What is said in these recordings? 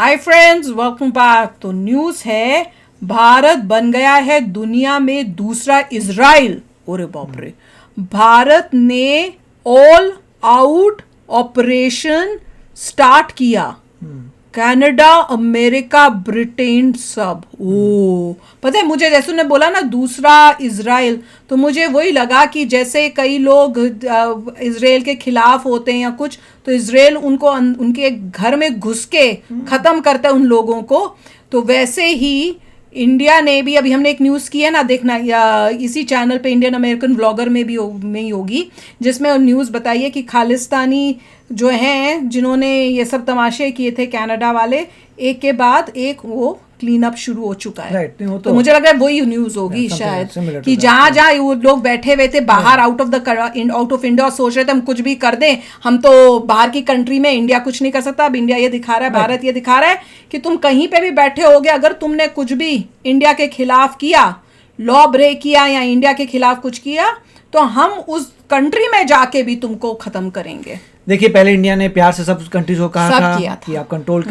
Hi friends, welcome back. तो news है, भारत बन गया है दुनिया में दूसरा इजराइल। ओरे बाप रे। भारत ने ऑल आउट ऑपरेशन स्टार्ट किया। कनाडा, अमेरिका, ब्रिटेन सब। ओ पता है, मुझे जैसे उन्होंने बोला ना दूसरा इजराइल, तो मुझे वही लगा कि जैसे कई लोग इजराइल के खिलाफ होते हैं या कुछ, तो इजराइल उनको उनके घर में घुस के खत्म करता है उन लोगों को। तो वैसे ही इंडिया ने भी, अभी हमने एक न्यूज़ की है ना, देखना या इसी चैनल पे इंडियन अमेरिकन व्लॉगर में भी में ही होगी, जिसमें न्यूज़ बताई है कि खालिस्तानी जो हैं जिन्होंने ये सब तमाशे किए थे कनाडा वाले, एक के बाद एक वो क्लीन अप शुरू हो चुका है। तो मुझे लग रहा है वही न्यूज़ होगी शायद, कि जहाँ जहाँ वो लोग बैठे हुए थे बाहर आउट ऑफ इंडिया, सोच रहे थे हम कुछ भी कर दें, हम तो बाहर की कंट्री में, इंडिया कुछ नहीं कर सकता। अब इंडिया ये दिखा रहा है, भारत ये दिखा रहा है कि तुम कहीं पे भी बैठे होगे, अगर तुमने कुछ भी इंडिया के खिलाफ किया, लॉ ब्रेक किया या इंडिया के खिलाफ कुछ किया, तो हम उस कंट्री में जाके भी तुमको खत्म करेंगे। देखिए, पहले इंडिया ने प्यार से सब कंट्रीज को कहा था कि आप कंट्रोल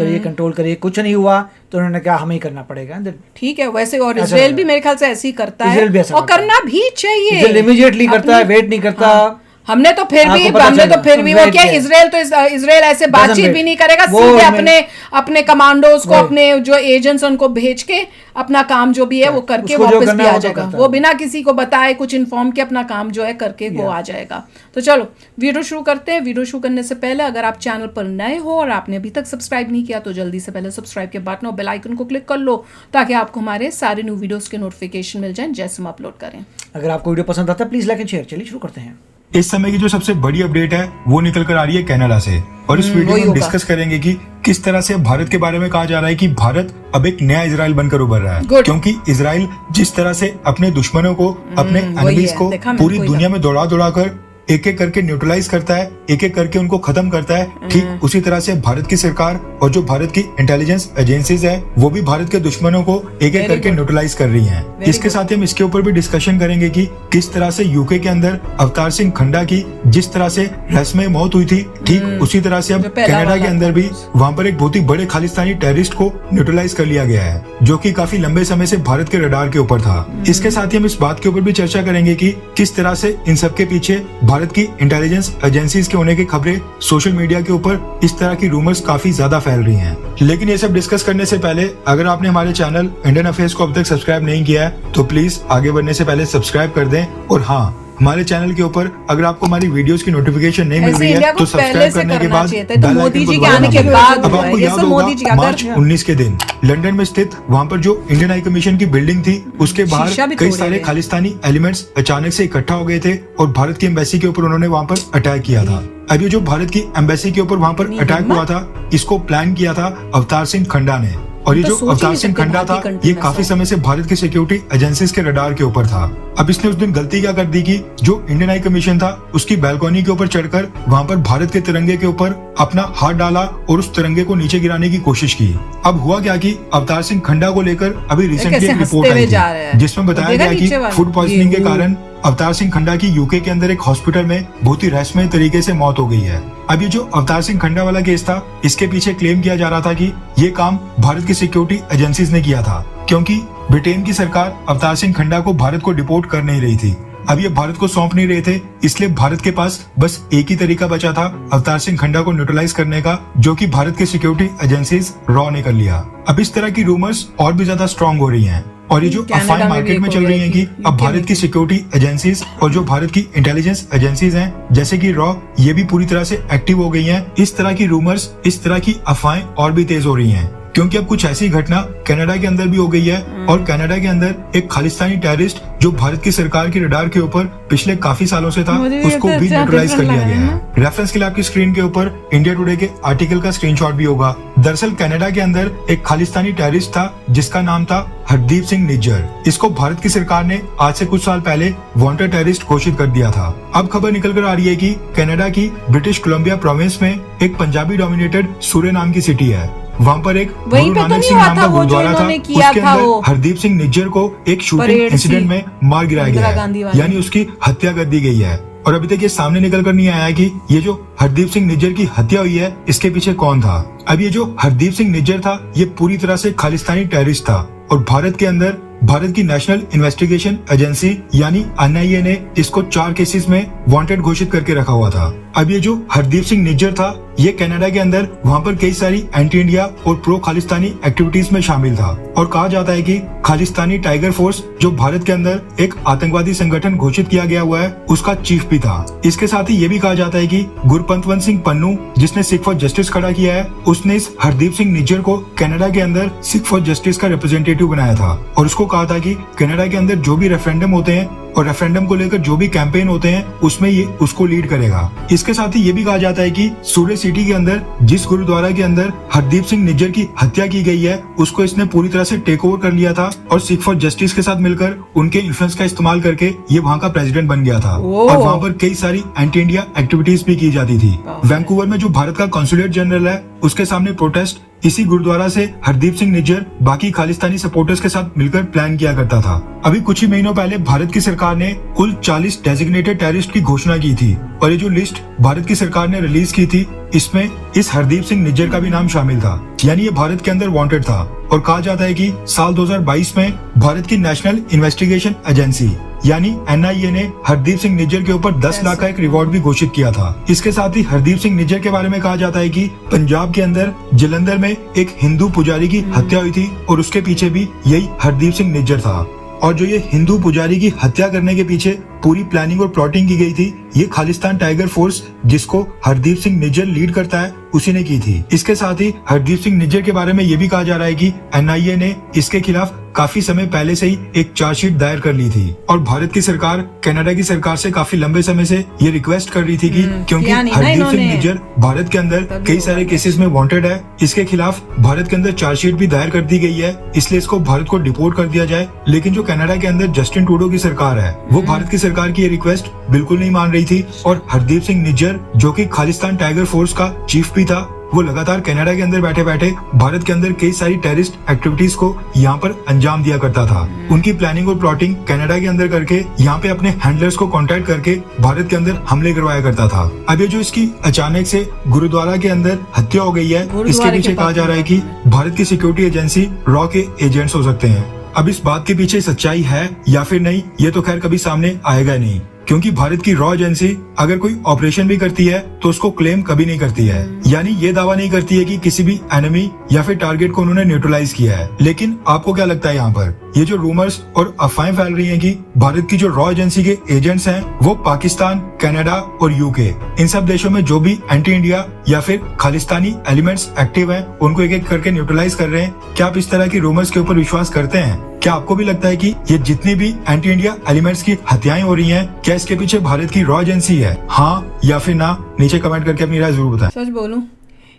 करिए, कुछ नहीं हुआ तो उन्होंने कहा हमें ही करना पड़ेगा। ठीक है, वैसे और इजराइल भी मेरे ख्याल से ऐसे ही करता है, और करना भी चाहिए। इमीडिएटली करता है, वेट नहीं करता। हमने तो फिर भी वो क्या, इजराइल ऐसे बातचीत भी नहीं करेगा, सीधे अपने कमांडोज को, अपने जो एजेंट्स उनको भेज के अपना काम जो भी है वो करके वापस भी आ जाएगा। वो बिना किसी को बताए, कुछ इन्फॉर्म के अपना काम जो है करके वो आ जाएगा। तो चलो वीडियो शुरू करते हैं। वीडियो शुरू करने से पहले अगर आप चैनल पर नए हो और आपने अभी तक सब्सक्राइब नहीं किया, तो जल्दी से पहले सब्सक्राइब के बटन और बेल आइकन को क्लिक कर लो, ताकि आपको हमारे सारे न्यू वीडियोस के नोटिफिकेशन मिल जाए जैसे हम अपलोड करें। अगर आपको वीडियो पसंद आता है प्लीज लाइक एंड शेयर। चलिए शुरू करते हैं। इस समय की जो सबसे बड़ी अपडेट है वो निकल कर आ रही है कनाडा से, और इस वीडियो में हम डिस्कस करेंगे कि किस तरह से भारत के बारे में कहा जा रहा है कि भारत अब एक नया इजराइल बनकर उभर रहा है। क्योंकि इजराइल जिस तरह से अपने दुश्मनों को, अपने एनिमीज को पूरी दुनिया में दौड़ा कर एक एक करके न्यूट्रलाइज करता है, एक एक करके उनको खत्म करता है, ठीक उसी तरह से भारत की सरकार और जो भारत की इंटेलिजेंस एजेंसीज है वो भी भारत के दुश्मनों को एक एक करके न्यूट्रलाइज कर रही हैं। इसके साथ ही हम इसके ऊपर भी डिस्कशन करेंगे कि किस तरह से यूके के अंदर अवतार सिंह खंडा की जिस तरह से रहस्यमय मौत हुई थी, ठीक उसी तरह से अब कनाडा के अंदर भी वहाँ पर एक बहुत ही बड़े खालिस्तानी टेररिस्ट को न्यूट्रलाइज कर लिया गया है, जो कि काफी लंबे समय से भारत के रडार के ऊपर था। इसके साथ ही हम इस बात के ऊपर भी चर्चा करेंगे कि किस तरह से इन सब के पीछे भारत की इंटेलिजेंस एजेंसीज के होने की खबरें सोशल मीडिया के ऊपर इस तरह की रूमर्स काफी ज्यादा फैल रही हैं। लेकिन ये सब डिस्कस करने से पहले अगर आपने हमारे चैनल इंडियन अफेयर्स को अब तक सब्सक्राइब नहीं किया है तो प्लीज आगे बढ़ने से पहले सब्सक्राइब कर दें। और हाँ, हमारे चैनल के ऊपर अगर आपको हमारी वीडियोस की नोटिफिकेशन नहीं मिल रही है तो सब्सक्राइब करने के बाद मोदी जी के आने के बाद, अब आपको याद होगा मार्च 19 के दिन लंदन में स्थित वहाँ पर जो इंडियन हाई कमीशन की बिल्डिंग थी उसके बाहर कई सारे खालिस्तानी एलिमेंट्स अचानक से इकट्ठा हो गए थे और भारत की एम्बेसी के ऊपर उन्होंने वहाँ पर अटैक किया था। अब ये जो भारत की एम्बेसी के ऊपर वहाँ पर अटैक हुआ था, इसको प्लान किया था अवतार सिंह खंडा ने, और ये जो अवतार सिंह खंडा था ये काफी समय से भारत की सिक्योरिटी एजेंसीज के रडार के ऊपर था। अब इसने उस दिन गलती क्या कर दी कि जो इंडियन हाई कमीशन था उसकी बैल्कनी के ऊपर चढ़कर वहाँ पर भारत के तिरंगे के ऊपर अपना हाथ डाला और उस तिरंगे को नीचे गिराने की कोशिश की। अब हुआ क्या कि अवतार सिंह खंडा को लेकर अभी रिसेंटली एक रिपोर्ट आई थी जिसमें बताया गया कि फूड पॉइजनिंग के कारण अवतार सिंह खंडा की यूके के अंदर एक हॉस्पिटल में बहुत ही रहस्यमय तरीके से मौत हो गई है। अब ये जो अवतार सिंह खंडा वाला केस था, इसके पीछे क्लेम किया जा रहा था कि ये काम भारत की सिक्योरिटी एजेंसीज ने किया था, क्योंकि ब्रिटेन की सरकार अवतार सिंह खंडा को भारत को डिपोर्ट कर नहीं रही थी। अब ये भारत को सौंप नहीं रहे थे, इसलिए भारत के पास बस एक ही तरीका बचा था अवतार सिंह खंडा को न्यूट्रलाइज करने का, जो कि भारत की सिक्योरिटी एजेंसीज रॉ ने कर लिया। अब इस तरह की रूमर्स और भी ज्यादा स्ट्रॉन्ग हो रही हैं, और ये जो अफवाहें मार्केट में चल रही हैं कि अब भारत की सिक्योरिटी एजेंसीज और जो भारत की इंटेलिजेंस एजेंसीज हैं जैसे कि रॉ, ये भी पूरी तरह से एक्टिव हो गई हैं। इस तरह की रूमर्स, इस तरह की अफवाहें और भी तेज हो रही हैं, क्योंकि अब कुछ ऐसी घटना कनाडा के अंदर भी हो गई है, और कनाडा के अंदर एक खालिस्तानी टेररिस्ट जो भारत की सरकार के रडार के ऊपर पिछले काफी सालों से था, उसको भी न्यूट्रलाइज कर लिया गया है। रेफरेंस के लिए आपकी स्क्रीन के ऊपर इंडिया टुडे के आर्टिकल का स्क्रीनशॉट भी होगा। दरअसल कनाडा के अंदर एक खालिस्तानी टेररिस्ट था जिसका नाम था हरदीप सिंह निज्जर। इसको भारत की सरकार ने आज से कुछ साल पहले वांटेड टेररिस्ट घोषित कर दिया था। अब खबर निकल कर आ रही है कि कनाडा की ब्रिटिश कोलंबिया प्रोविंस में एक पंजाबी डोमिनेटेड सूर्य नाम की सिटी है, वहाँ पर एक गुरु नानक सिंह नाम का गुरुद्वारा था, उसके अंदर हरदीप सिंह निज्जर को एक शूटिंग इंसिडेंट में मार गिराया गया है, यानी उसकी हत्या कर दी गई है। और अभी तक ये सामने निकल कर नहीं आया है कि ये जो हरदीप सिंह निज्जर की हत्या हुई है इसके पीछे कौन था। अब ये जो हरदीप सिंह निज्जर था ये पूरी तरह से खालिस्तानी टेररिस्ट था और भारत के अंदर भारत की नेशनल इन्वेस्टिगेशन एजेंसी यानी NIA ने इसको 4 केसेस में वांटेड घोषित करके रखा हुआ था। अब ये जो हरदीप सिंह निज्जर था ये कनाडा के अंदर वहाँ पर कई सारी एंटी इंडिया और प्रो खालिस्तानी एक्टिविटीज में शामिल था और कहा जाता है कि खालिस्तानी टाइगर फोर्स जो भारत के अंदर एक आतंकवादी संगठन घोषित किया गया हुआ है उसका चीफ भी था। इसके साथ ही ये भी कहा जाता है कि गुरपंतवंत सिंह पन्नू जिसने सिख फॉर जस्टिस खड़ा किया है उसने इस हरदीप सिंह निज्जर को कनाडा के अंदर सिख फॉर जस्टिस का रिप्रेजेंटेटिव बनाया था और उसको कहा था कि कनाडा के अंदर जो भी रेफरेंडम होते हैं और रेफरेंडम को लेकर जो भी कैंपेन होते हैं उसमें ये उसको लीड करेगा। इसके साथ ही ये भी कहा जाता है कि सूरत सिटी के अंदर जिस गुरुद्वारा के अंदर हरदीप सिंह निज्जर की हत्या की गई है उसको इसने पूरी तरह से टेक ओवर कर लिया था और सिख फॉर जस्टिस के साथ मिलकर उनके इन्फ्लुएंस का इस्तेमाल करके ये वहाँ का प्रेसिडेंट बन गया था और वहाँ पर कई सारी एंटी इंडिया एक्टिविटीज भी की जाती थी। वैंकूवर में जो भारत का कॉन्सुलेट जनरल है उसके सामने प्रोटेस्ट इसी गुरुद्वारा से हरदीप सिंह निज्जर बाकी खालिस्तानी सपोर्टर्स के साथ मिलकर प्लान किया करता था। अभी कुछ ही महीनों पहले भारत की सरकार ने कुल 40 डेजिग्नेटेड टेररिस्ट की घोषणा की थी और ये जो लिस्ट भारत की सरकार ने रिलीज की थी इसमें इस हरदीप सिंह निज्जर का भी नाम शामिल था, यानी ये भारत के अंदर वांटेड था। और कहा जाता है कि साल 2022 में भारत की नेशनल इन्वेस्टिगेशन एजेंसी यानी NIA ने हरदीप सिंह निज्जर के ऊपर 10 लाख का एक रिवॉर्ड भी घोषित किया था। इसके साथ ही हरदीप सिंह निज्जर के बारे में कहा जाता है कि पंजाब के अंदर जलंधर में एक हिंदू पुजारी की हत्या हुई थी और उसके पीछे भी यही हरदीप सिंह निज्जर था और जो ये हिंदू पुजारी की हत्या करने के पीछे पूरी प्लानिंग और प्लॉटिंग की गई थी ये खालिस्तान टाइगर फोर्स जिसको हरदीप सिंह निज्जर लीड करता है उसी ने की थी। इसके साथ ही हरदीप सिंह निज्जर के बारे में ये भी कहा जा रहा है कि NIA ने इसके खिलाफ काफी समय पहले से ही एक चार्जशीट दायर कर ली थी और भारत की सरकार कनाडा की सरकार से काफी लंबे समय से ये रिक्वेस्ट कर रही थी कि क्योंकि हरदीप सिंह निज्जर भारत के अंदर कई सारे केसेस में वांटेड है, इसके खिलाफ भारत के अंदर चार्जशीट भी दायर कर दी गई है, इसलिए इसको भारत को डिपोर्ट कर दिया जाए। लेकिन जो कनाडा के अंदर जस्टिन ट्रूडो की सरकार है वो भारत की सरकार की ये रिक्वेस्ट बिल्कुल नहीं मान रही थी और हरदीप सिंह निज्जर जो कि खालिस्तान टाइगर फोर्स का चीफ भी था वो लगातार कनाडा के अंदर बैठे बैठे भारत के अंदर कई सारी टेररिस्ट एक्टिविटीज को यहाँ पर अंजाम दिया करता था। उनकी प्लानिंग और प्लॉटिंग कनाडा के अंदर करके यहाँ पे अपने हैंडलर्स को कांटेक्ट करके भारत के अंदर हमले करवाया करता था। अब ये जो इसकी अचानक से गुरुद्वारा के अंदर हत्या हो गई है इसके पीछे कहा जा रहा है कि भारत की सिक्योरिटी एजेंसी रॉ के एजेंट्स हो सकते हैं। अब इस बात के पीछे सच्चाई है या फिर नहीं ये तो खैर कभी सामने आएगा नहीं, क्योंकि भारत की रॉ एजेंसी अगर कोई ऑपरेशन भी करती है तो उसको क्लेम कभी नहीं करती है, यानी ये दावा नहीं करती है कि किसी भी एनिमी या फिर टारगेट को उन्होंने न्यूट्रलाइज किया है। लेकिन आपको क्या लगता है यहाँ पर ये जो रूमर्स और अफवाहें फैल रही हैं कि भारत की जो रॉ एजेंसी के एजेंट्स हैं वो पाकिस्तान, कनाडा और यूके इन सब देशों में जो भी एंटी इंडिया या फिर खालिस्तानी एलिमेंट्स एक्टिव हैं उनको एक एक करके न्यूट्रलाइज कर रहे हैं, क्या आप इस तरह की रूमर्स के ऊपर विश्वास करते हैं? क्या आपको भी लगता है कि ये जितनी भी एंटी इंडिया एलिमेंट्स की हत्याएं हो रही हैं क्या इसके पीछे भारत की रॉ एजेंसी है? हाँ या फिर ना, नीचे कमेंट करके अपनी राय जरूर बताएं। सच बोलूं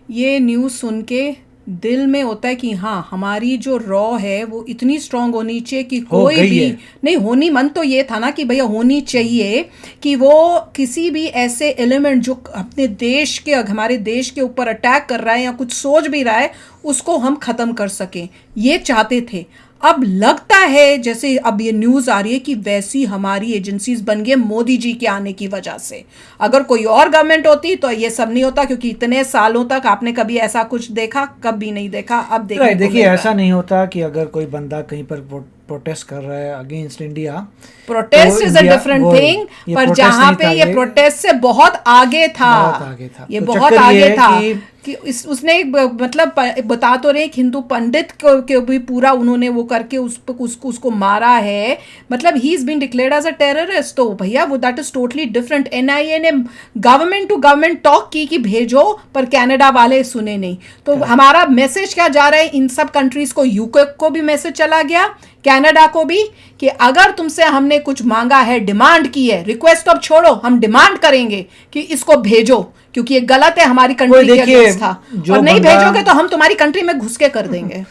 ये न्यूज सुन के दिल में होता है कि हाँ हमारी जो रॉ है वो इतनी स्ट्रांग होनी चाहिए कि कोई भी नहीं होनी, मन तो ये था ना कि भैया होनी चाहिए कि वो किसी भी ऐसे एलिमेंट जो अपने देश के हमारे देश के ऊपर अटैक कर रहा है या कुछ सोच भी रहा है उसको हम खत्म कर सकें, ये चाहते थे। अब लगता है जैसे अब ये न्यूज़ आ रही है कि वैसी हमारी एजेंसीज बन गई मोदी जी के आने की वजह से। अगर कोई और गवर्नमेंट होती तो ये सब नहीं होता, क्योंकि इतने सालों तक आपने कभी ऐसा कुछ देखा? कभी नहीं देखा। अब देखिए ऐसा नहीं होता कि अगर कोई बंदा कहीं पर प्रोटेस्ट कर रहा है against India, protest is a different thing, पर जहाँ पे ये प्रोटेस्ट से बहुत आगे था, ये बहुत आगे था कि उसने मतलब बता तो रहे हिंदू पंडित के भी पूरा उन्होंने वो करके उसको मारा है, मतलब ही is been declared as a terrorist. तो भैया वो that is totally different. NIA ने गवर्नमेंट टू गवर्नमेंट टॉक की कि भेजो, पर कनाडा वाले सुने नहीं। तो हमारा मैसेज क्या जा रहा है इन सब कंट्रीज को? यूके को भी मैसेज चला गया, कनाडा को भी, कि अगर तुमसे हमने कुछ मांगा है, डिमांड की है, रिक्वेस्ट अब छोड़ो, हम डिमांड करेंगे कि इसको भेजो, क्योंकि ये गलत है हमारी कंट्री के अगेंस्ट था, और नहीं भेजोगे तो हम तुम्हारी कंट्री में घुस के कर देंगे।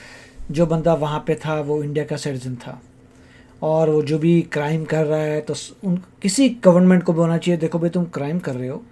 जो बंदा वहां पे था वो इंडिया का सिटीजन था और वो जो भी क्राइम कर रहा है तो किसी गवर्नमेंट को बोलना चाहिए देखो भाई तुम क्राइम कर रहे हो,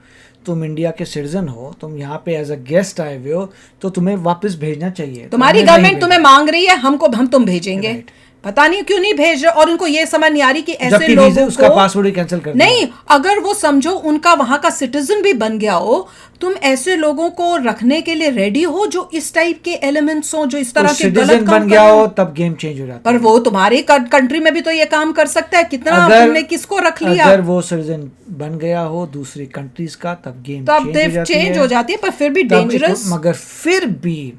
तुम इंडिया के सिटीजन हो, तुम यहाँ पे एज अ गेस्ट आए हुए हो, तो तुम्हें वापस भेजना चाहिए। तुम्हारी गवर्नमेंट तुम्हें मांग रही है, हम तुम भेजेंगे। पता नहीं क्यों नहीं भेज रहे, और उनको ये समझ नहीं आ रही कि ऐसे जबकि लोगों उसका को पासवर्ड ही कैंसिल कर दिया। नहीं, अगर वो समझो उनका वहां का सिटीजन भी बन गया हो, तुम ऐसे लोगों को रखने के लिए रेडी हो जो इस टाइप के एलिमेंट्स हो, जो इस तरह के गलत सिटीजन काम बन कर गया रहे हो हो। तब गेम चेंज हो जाता पर है। वो तुम्हारी कंट्री में भी तो ये काम कर सकता है, कितना तुमने किसको रख लिया। अगर वो सिटीजन बन गया हो दूसरी कंट्रीज का तब गेम चेंज हो जाती है, पर फिर भी डेंजरस। मगर फिर भी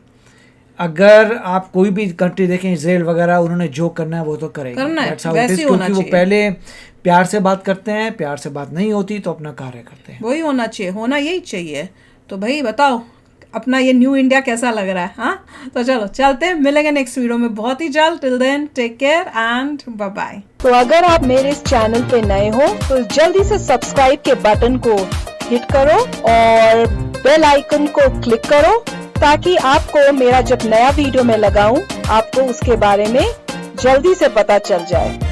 अगर आप कोई भी कंट्री देखें, इजराइल वगैरह, उन्होंने जो करना है वो तो करेंगे, करना है, That's how it वैसे is, ही होना क्योंकि वो चाहिए। पहले प्यार से बात करते हैं, प्यार से बात नहीं होती तो अपना कार्य करते हैं। वही होना चाहिए, होना यही चाहिए। तो भाई बताओ अपना ये न्यू इंडिया कैसा लग रहा है? हाँ, तो चलो चलते हैं, मिलेंगे नेक्स्ट वीडियो में बहुत ही जल्द। Till then take care and bye bye. तो अगर आप मेरे इस चैनल पे नए हो तो जल्दी से सब्सक्राइब के बटन को हिट करो और बेल आइकन को क्लिक करो, ताकि आपको मेरा जब नया वीडियो मैं लगाऊं आपको उसके बारे में जल्दी से पता चल जाए।